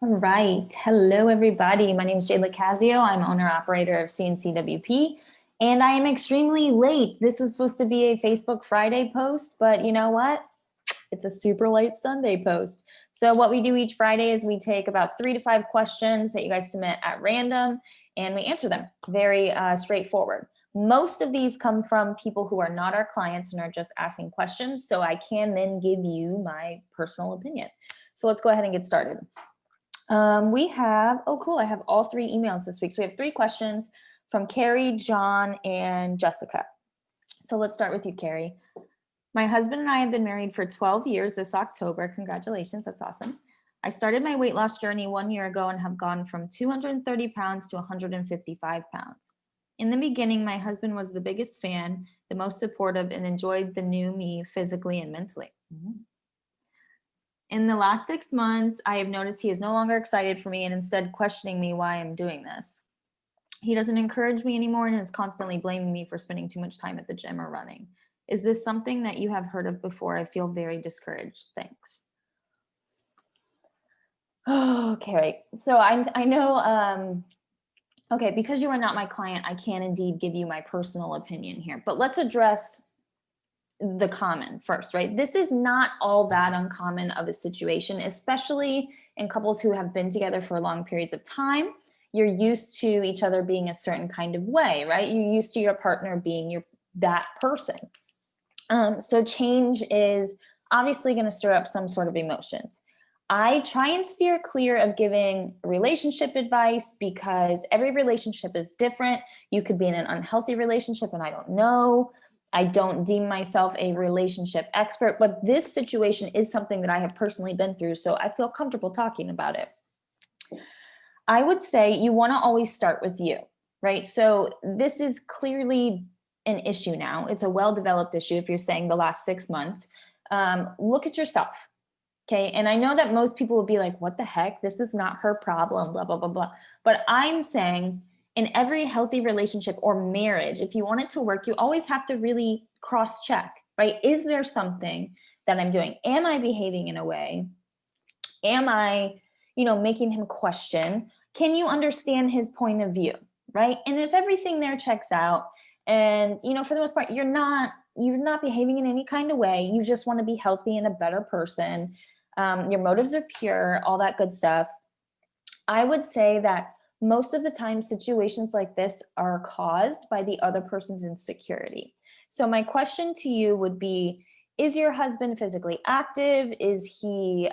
All right. Hello, everybody. My name is Jay Lacazio. I'm owner-operator of CNCWP, and I am extremely late. This was supposed to be a Facebook Friday post, but you know what? It's a super late Sunday post. So what we do each Friday is we take about 3 to 5 questions that you guys submit at random, and we answer them. Very straightforward. Most of these come from people who are not our clients and are just asking questions, so I can then give you my personal opinion. So let's go ahead and get started. We have, oh cool, I have all 3 emails this week. So we have 3 questions from Carrie, John, and Jessica. So let's start with you, Carrie. My husband and I have been married for 12 years this October. Congratulations, that's awesome. I started my weight loss journey 1 year ago and have gone from 230 pounds to 155 pounds. In the beginning, my husband was the biggest fan, the most supportive, and enjoyed the new me physically and mentally. In the last 6 months, I have noticed he is no longer excited for me and instead questioning me why I'm doing this. He doesn't encourage me anymore and is constantly blaming me for spending too much time at the gym or running. Is this something that you have heard of before? I feel very discouraged. Thanks. Okay, so I know, okay, because you are not my client, I can indeed give you my personal opinion here, but let's address the common first, right? This is not all that uncommon of a situation, especially in couples who have been together for long periods of time. You're used to each other being a certain kind of way, right? You're used to your partner being that person. So change is obviously going to stir up some sort of emotions. I try and steer clear of giving relationship advice because every relationship is different. You could be in an unhealthy relationship and I don't know. I don't deem myself a relationship expert, but this situation is something that I have personally been through, so I feel comfortable talking about it. I would say you want to always start with you, right? So this is clearly an issue now. It's a well-developed issue if you're saying the last 6 months. Look at yourself, okay? And I know that most people will be like, what the heck? This is not her problem, blah, blah, blah, blah. But I'm saying in every healthy relationship or marriage, if you want it to work, you always have to really cross-check, right? Is there something that I'm doing? Am I behaving in a way? Am I, making him question? Can you understand his point of view, right? And if everything there checks out and, for the most part, you're not behaving in any kind of way, you just want to be healthy and a better person, your motives are pure, all that good stuff, I would say that most of the time situations like this are caused by the other person's insecurity. So my question to you would be, is your husband physically active? Is he,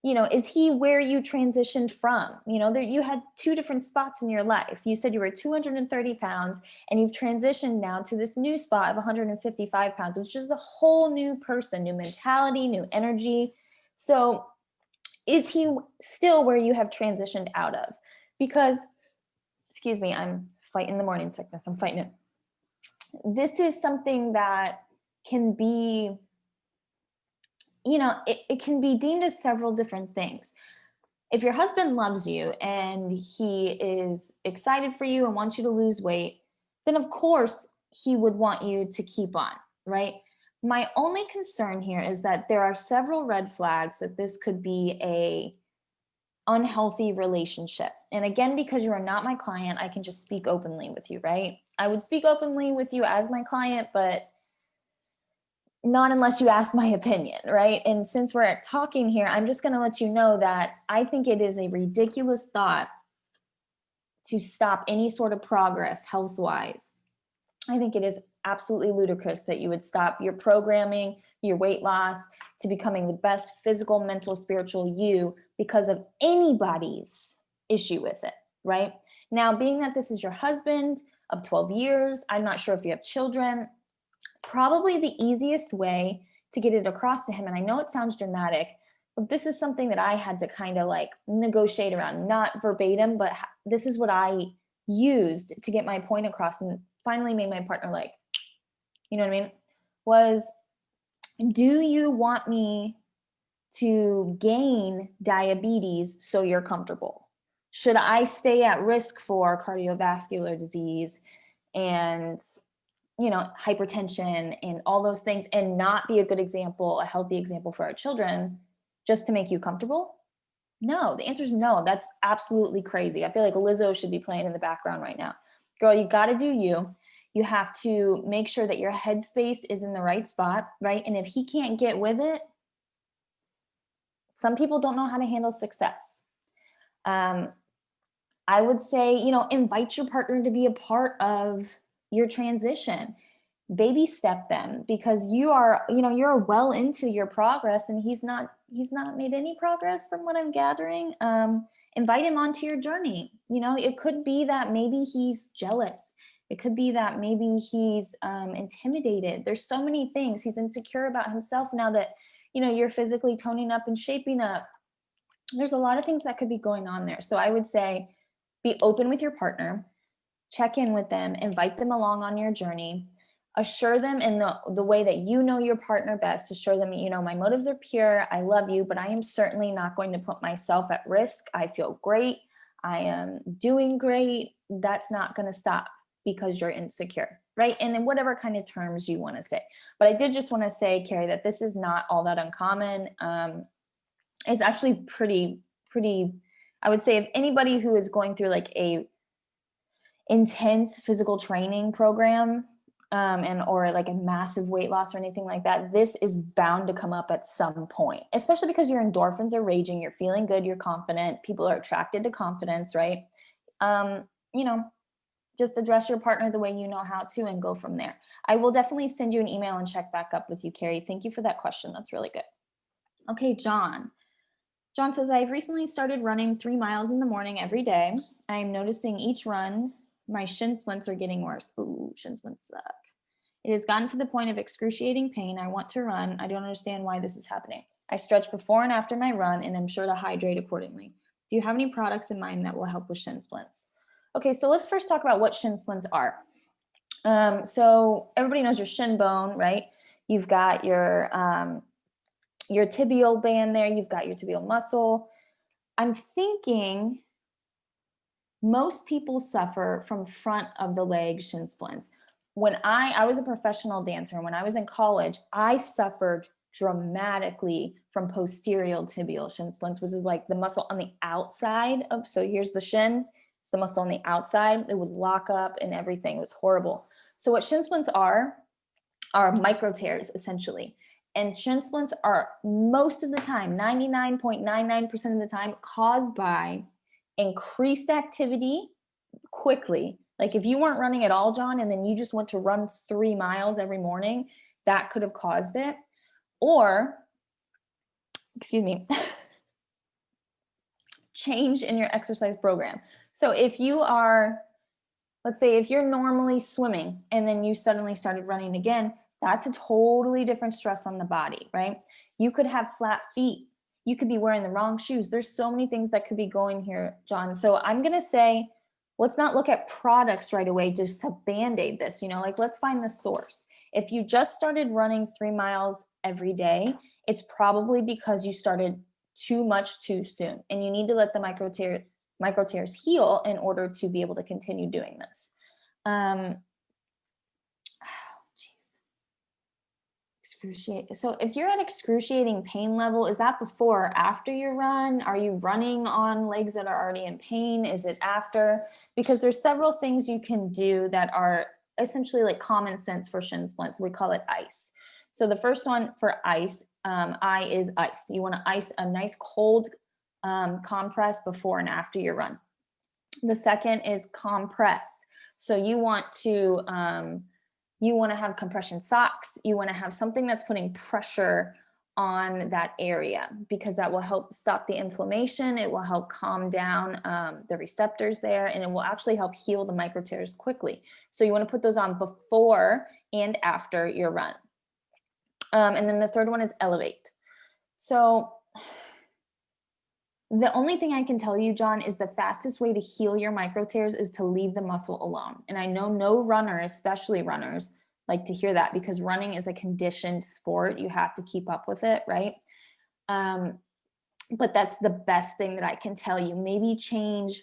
is he where you transitioned from? You had 2 different spots in your life. You said you were 230 pounds and you've transitioned now to this new spot of 155 pounds, which is a whole new person, new mentality, new energy. So is he still where you have transitioned out of? Because, excuse me, I'm fighting the morning sickness. I'm fighting it. This is something that can be, it can be deemed as several different things. If your husband loves you and he is excited for you and wants you to lose weight, then of course he would want you to keep on, right? My only concern here is that there are several red flags that this could be a unhealthy relationship. And again, because you are not my client, I can just speak openly with you, right? I would speak openly with you as my client, but not unless you ask my opinion, right? And since we're talking here, I'm just going to let you know that I think it is a ridiculous thought to stop any sort of progress health-wise. I think it is absolutely ludicrous that you would stop your programming, your weight loss, to becoming the best physical, mental, spiritual you because of anybody's issue with it, right? Now, being that this is your husband of 12 years, I'm not sure if you have children, probably the easiest way to get it across to him, and I know it sounds dramatic, but this is something that I had to kind of like negotiate around, not verbatim, but this is what I used to get my point across and finally made my partner like, you know what I mean? Was, do you want me to gain diabetes so you're comfortable? Should I stay at risk for cardiovascular disease and hypertension and all those things and not be a good example, a healthy example for our children just to make you comfortable? No, the answer is no. That's absolutely crazy. I feel like Lizzo should be playing in the background right now. Girl, you got to do you. You have to make sure that your headspace is in the right spot, right? And if he can't get with it, some people don't know how to handle success. I would say, invite your partner to be a part of your transition. Baby step them, because you're well into your progress and he's not made any progress from what I'm gathering. Invite him onto your journey. It could be that maybe he's jealous. It could be that maybe he's intimidated. There's so many things. He's insecure about himself now that you're physically toning up and shaping up. There's a lot of things that could be going on there. So I would say be open with your partner, check in with them, invite them along on your journey, assure them in the way that you know your partner best, assure them, my motives are pure, I love you, but I am certainly not going to put myself at risk. I feel great. I am doing great. That's not going to stop because you're insecure, right? And in whatever kind of terms you want to say. But I did just want to say, Carrie, that this is not all that uncommon. It's actually pretty, I would say, if anybody who is going through like a intense physical training program, or like a massive weight loss or anything like that, this is bound to come up at some point, especially because your endorphins are raging, you're feeling good, you're confident, people are attracted to confidence, right? Just address your partner the way you know how to and go from there. I will definitely send you an email and check back up with you, Carrie. Thank you for that question. That's really good. Okay, John. John says, I've recently started running 3 miles in the morning every day. I am noticing each run, my shin splints are getting worse. Ooh, shin splints suck. It has gotten to the point of excruciating pain. I want to run. I don't understand why this is happening. I stretch before and after my run, and I'm sure to hydrate accordingly. Do you have any products in mind that will help with shin splints? Okay, so let's first talk about what shin splints are. So everybody knows your shin bone, right? You've got your tibial band there. You've got your tibial muscle. I'm thinking most people suffer from front of the leg shin splints. When I was a professional dancer, and when I was in college, I suffered dramatically from posterior tibial shin splints, which is like the muscle on the outside of, so here's the shin, it's the muscle on the outside. It would lock up and everything. It was horrible. So what shin splints are micro tears essentially. And shin splints are most of the time, 99.99% of the time, caused by increased activity quickly. Like if you weren't running at all, John, and then you just went to run 3 miles every morning, that could have caused it. Or, excuse me, change in your exercise program. So if you are, let's say if you're normally swimming and then you suddenly started running again, that's a totally different stress on the body, right? You could have flat feet. You could be wearing the wrong shoes. There's so many things that could be going here, John. So I'm going to say, let's not look at products right away just to band-aid this, like let's find the source. If you just started running 3 miles every day, it's probably because you started too much too soon, and you need to let the micro tears heal in order to be able to continue doing this. So if you're at excruciating pain level, is that before or after your run? Are you running on legs that are already in pain? Is it after? Because there's several things you can do that are essentially like common sense for shin splints. We call it ice. So the first one for ice, I is ice. You want to ice a nice cold compress before and after your run. The second is compress. So you want to have compression socks. You want to have something that's putting pressure on that area, because that will help stop the inflammation. It will help calm down the receptors there, and it will actually help heal the micro tears quickly. So you want to put those on before and after your run. And then the third one is elevate. So the only thing I can tell you, John, is the fastest way to heal your micro tears is to leave the muscle alone. And I know no runner, especially runners, like to hear that, because running is a conditioned sport. You have to keep up with it, right? But that's the best thing that I can tell you. Maybe change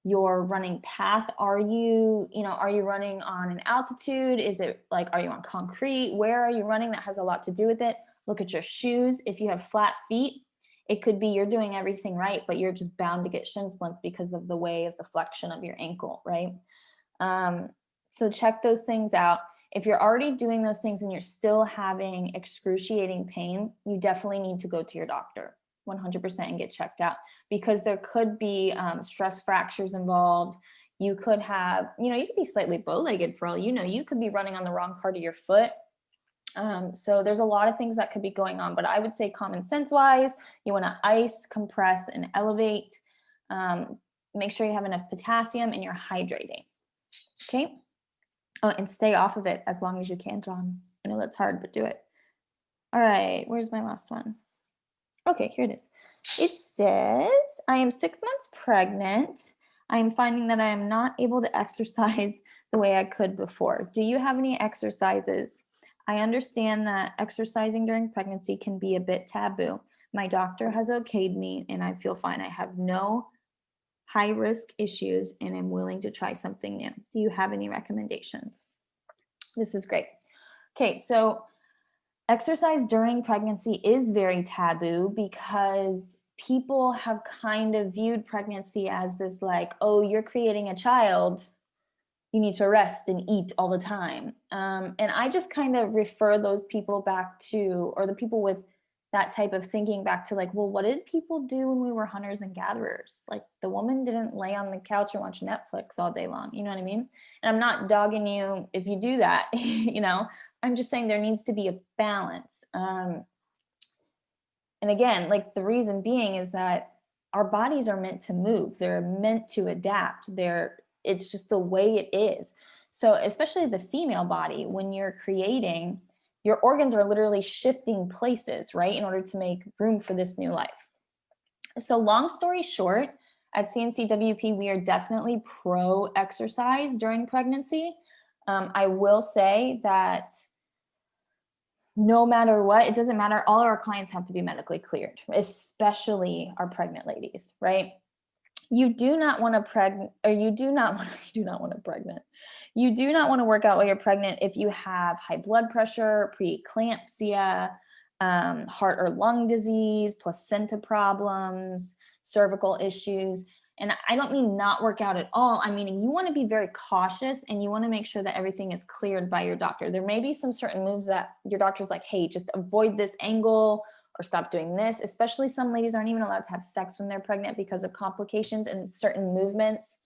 your running path. Are you running on an altitude? Is it like, are you on concrete? Where are you running? That has a lot to do with it. Look at your shoes. If you have flat feet, It could be you're doing everything right, but you're just bound to get shin splints because of the way of the flexion of your ankle, right? So check those things out. If you're already doing those things and you're still having excruciating pain, you definitely need to go to your doctor 100% and get checked out, because there could be stress fractures involved. You could have, you could be slightly bow-legged for all you know. You could be running on the wrong part of your foot. So there's a lot of things that could be going on, but I would say common sense wise, you want to ice, compress, and elevate. Make sure you have enough potassium and you're hydrating. Okay. Oh, and stay off of it as long as you can, John. I know that's hard, but do it. All right. Where's my last one? Okay, here it is. It says, I am 6 months pregnant. I am finding that I am not able to exercise the way I could before. Do you have any exercises? I understand that exercising during pregnancy can be a bit taboo. My doctor has okayed me and I feel fine. I have no high risk issues and I'm willing to try something new. Do you have any recommendations? This is great. Okay, so exercise during pregnancy is very taboo because people have kind of viewed pregnancy as this like, oh, you're creating a child, you need to rest and eat all the time. And I just kind of refer those people back to, or the people with that type of thinking back to like, well, what did people do when we were hunters and gatherers? Like the woman didn't lay on the couch and watch Netflix all day long. You know what I mean? And I'm not dogging you if you do that, I'm just saying there needs to be a balance. And again, like the reason being is that our bodies are meant to move. They're meant to adapt. It's just the way it is. So especially the female body, when you're creating, your organs are literally shifting places, right, in order to make room for this new life. So long story short, at CNCWP, we are definitely pro exercise during pregnancy. I will say that no matter what, it doesn't matter. All of our clients have to be medically cleared, especially our pregnant ladies, right? You do not want to you do not want to work out while you're pregnant if you have high blood pressure, preeclampsia, heart or lung disease, placenta problems, cervical issues. And I don't mean not work out at all. I mean, you want to be very cautious and you want to make sure that everything is cleared by your doctor. There may be some certain moves that your doctor's like, hey, just avoid this angle or stop doing this. Especially some ladies aren't even allowed to have sex when they're pregnant because of complications and certain movements,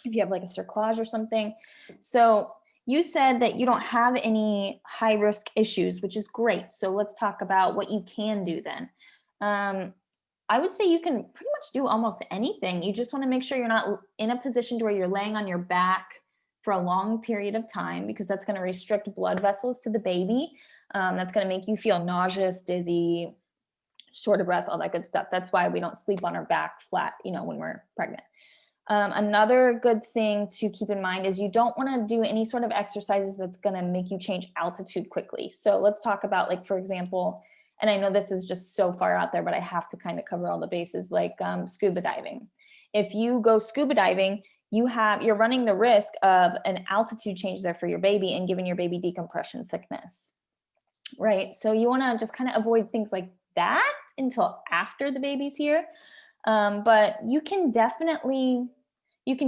if you have like a cerclage or something. So you said that you don't have any high risk issues, which is great. So let's talk about what you can do then. I would say you can pretty much do almost anything. You just want to make sure you're not in a position to where you're laying on your back for a long period of time, because that's going to restrict blood vessels to the baby. That's going to make you feel nauseous, dizzy, short of breath, all that good stuff. That's why we don't sleep on our back flat, when we're pregnant. Another good thing to keep in mind is you don't want to do any sort of exercises that's going to make you change altitude quickly. So let's talk about, like, for example, and I know this is just so far out there, but I have to kind of cover all the bases, like scuba diving. If you go scuba diving, you're running the risk of an altitude change there for your baby and giving your baby decompression sickness, right? So you want to just kind of avoid things like that until after the baby's here. But you can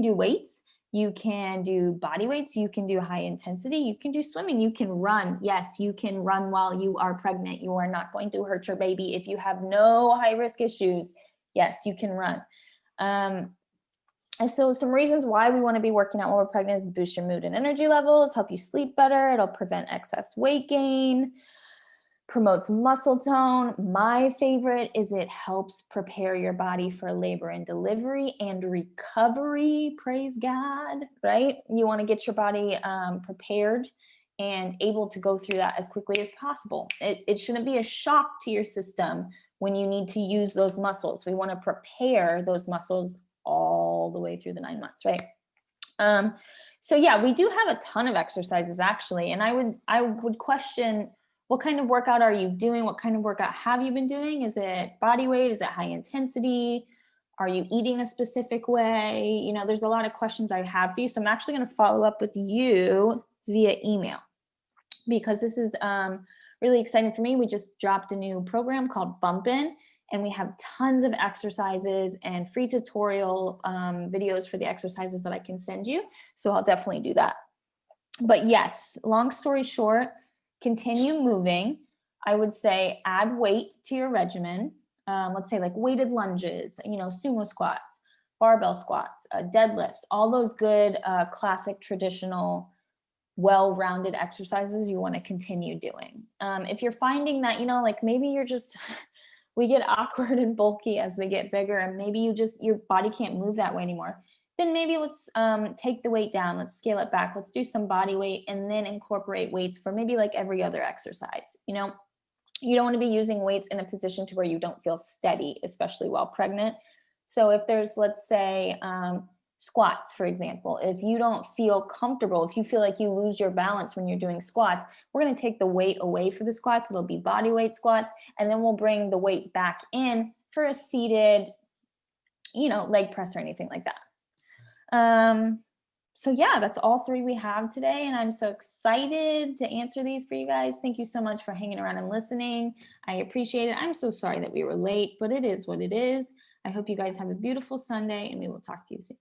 do weights, you can do body weights, you can do high intensity, you can do swimming, you can run. Yes, you can run while you are pregnant. You are not going to hurt your baby. If you have no high risk issues, yes, you can run. And so some reasons why we want to be working out while we're pregnant is boost your mood and energy levels, help you sleep better. It'll prevent excess weight gain, promotes muscle tone. My favorite is it helps prepare your body for labor and delivery and recovery. Praise God, right? You want to get your body prepared and able to go through that as quickly as possible. It shouldn't be a shock to your system when you need to use those muscles. We want to prepare those muscles all the way through the 9 months, right? So yeah, we do have a ton of exercises actually, and I would question, what kind of workout are you doing? What kind of workout have you been doing? Is it body weight? Is it high intensity? Are you eating a specific way? There's a lot of questions I have for you. So I'm actually going to follow up with you via email, because this is really exciting for me. We just dropped a new program called Bumpin'. and we have tons of exercises and free tutorial videos for the exercises that I can send you. So I'll definitely do that. But yes, long story short, continue moving. I would say add weight to your regimen. Let's say like weighted lunges, sumo squats, barbell squats, deadlifts, all those good classic traditional well-rounded exercises you want to continue doing. If you're finding that, like maybe you're just, we get awkward and bulky as we get bigger, and maybe your body can't move that way anymore, then maybe let's take the weight down, let's scale it back, let's do some body weight, and then incorporate weights for maybe like every other exercise. You don't want to be using weights in a position to where you don't feel steady, especially while pregnant. So if there's, let's say, squats, for example, if you don't feel comfortable, if you feel like you lose your balance when you're doing squats, we're going to take the weight away for the squats. It'll be body weight squats, and then we'll bring the weight back in for a seated, leg press or anything like that. So yeah, that's all 3 we have today, and I'm so excited to answer these for you guys. Thank you so much for hanging around and listening. I appreciate it. I'm so sorry that we were late, but it is what it is. I hope you guys have a beautiful Sunday, and we will talk to you soon.